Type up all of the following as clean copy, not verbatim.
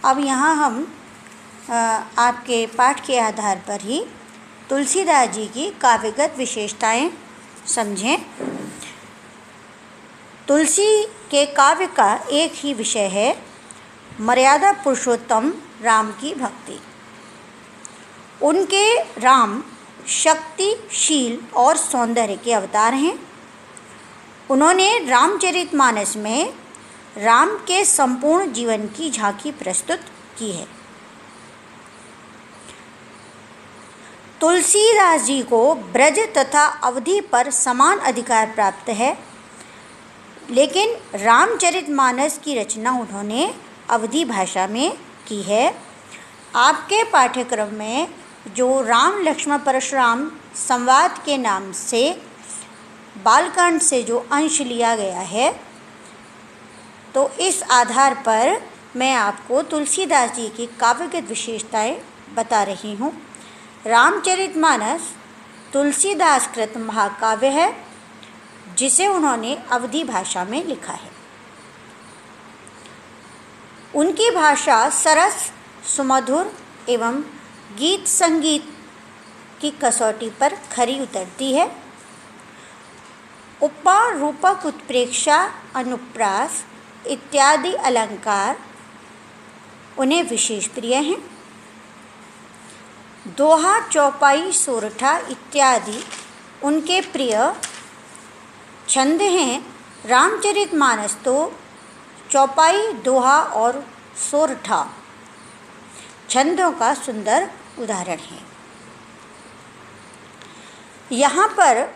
अब यहाँ हम आपके पाठ के आधार पर ही तुलसीदास जी की काव्यगत विशेषताएं समझें। तुलसी के काव्य का एक ही विषय है मर्यादा पुरुषोत्तम राम की भक्ति। उनके राम शक्तिशील और सौंदर्य के अवतार हैं। उन्होंने रामचरितमानस में राम के संपूर्ण जीवन की झांकी प्रस्तुत की है। तुलसीदास जी को ब्रज तथा अवधि पर समान अधिकार प्राप्त है, लेकिन रामचरितमानस की रचना उन्होंने अवधि भाषा में की है। आपके पाठ्यक्रम में जो राम लक्ष्मण परशुराम संवाद के नाम से बालकांड से जो अंश लिया गया है, तो इस आधार पर मैं आपको तुलसीदास जी की काव्यगत विशेषताएं बता रही हूँ। रामचरितमानस तुलसीदास कृत महाकाव्य है, जिसे उन्होंने अवधि भाषा में लिखा है। उनकी भाषा सरस, सुमधुर एवं गीत संगीत की कसौटी पर खरी उतरती है। उपमा, रूपक, उत्प्रेक्षा, अनुप्रास इत्यादि अलंकार उन्हें विशेष प्रिय हैं। दोहा, चौपाई, सोरठा इत्यादि उनके प्रिय छंद हैं। रामचरितमानस तो चौपाई, दोहा और सोरठा छंदों का सुंदर उदाहरण है। यहाँ पर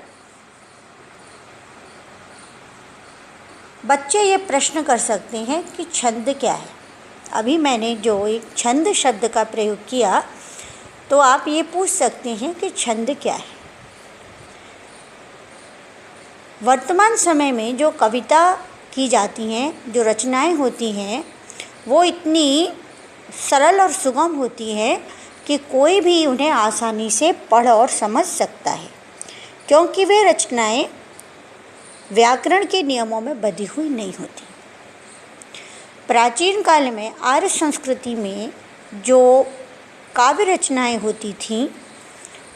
बच्चे ये प्रश्न कर सकते हैं कि छंद क्या है। अभी मैंने जो एक छंद शब्द का प्रयोग किया, तो आप ये पूछ सकते हैं कि छंद क्या है। वर्तमान समय में जो कविता की जाती हैं, जो रचनाएं होती हैं, वो इतनी सरल और सुगम होती हैं कि कोई भी उन्हें आसानी से पढ़ और समझ सकता है, क्योंकि वे रचनाएं व्याकरण के नियमों में बंधी हुई नहीं होती। प्राचीन काल में आर्य संस्कृति में जो काव्य रचनाएं होती थीं,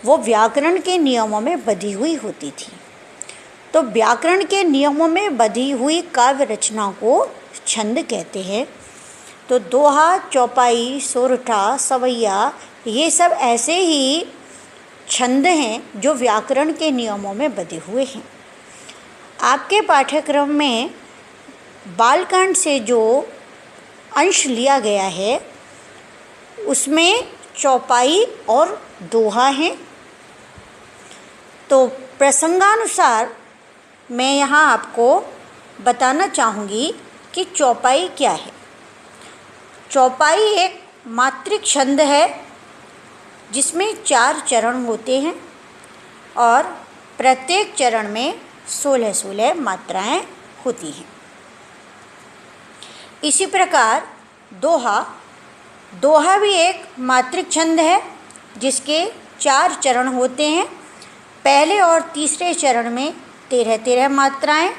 वो व्याकरण के नियमों में बंधी हुई होती थी। तो व्याकरण के नियमों में बंधी हुई काव्य रचना को छंद कहते हैं। तो दोहा, चौपाई, सोरठा, सवैया ये सब ऐसे ही छंद हैं जो व्याकरण के नियमों में बंधे हुए हैं। आपके पाठ्यक्रम में बालकांड से जो अंश लिया गया है, उसमें चौपाई और दोहा हैं। तो प्रसंगानुसार मैं यहाँ आपको बताना चाहूँगी कि चौपाई क्या है। चौपाई एक मात्रिक छंद है, जिसमें 4 चरण होते हैं और प्रत्येक चरण में 16 मात्राएं होती हैं। इसी प्रकार दोहा भी एक मात्रिक छंद है, जिसके 4 चरण होते हैं। पहले और तीसरे चरण में 13 मात्राएं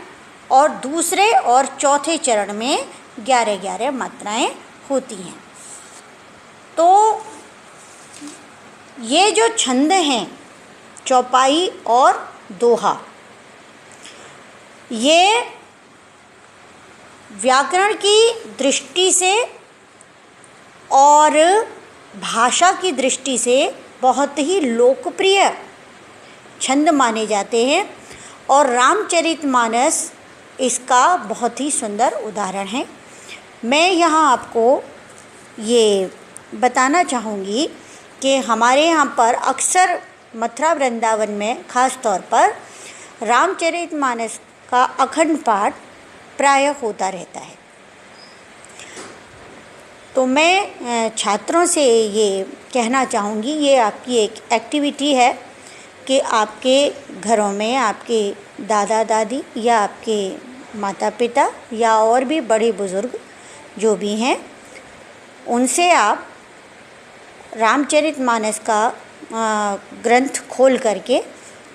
और दूसरे और चौथे चरण में 11 मात्राएं होती हैं। तो ये जो छंद हैं, चौपाई और दोहा, ये व्याकरण की दृष्टि से और भाषा की दृष्टि से बहुत ही लोकप्रिय छंद माने जाते हैं, और रामचरितमानस इसका बहुत ही सुंदर उदाहरण है। मैं यहाँ आपको ये बताना चाहूँगी कि हमारे यहाँ पर अक्सर मथुरा वृंदावन में ख़ास तौर पर रामचरितमानस का अखंड पाठ प्रायः होता रहता है। तो मैं छात्रों से ये कहना चाहूँगी, ये आपकी एक एक्टिविटी है कि आपके घरों में आपके दादा दादी या आपके माता पिता या और भी बड़े बुज़ुर्ग जो भी हैं, उनसे आप रामचरितमानस का ग्रंथ खोल करके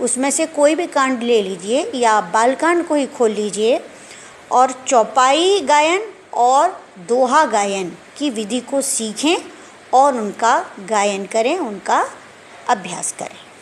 उसमें से कोई भी कांड ले लीजिए या बालकांड को ही खोल लीजिए और चौपाई गायन और दोहा गायन की विधि को सीखें और उनका गायन करें, उनका अभ्यास करें।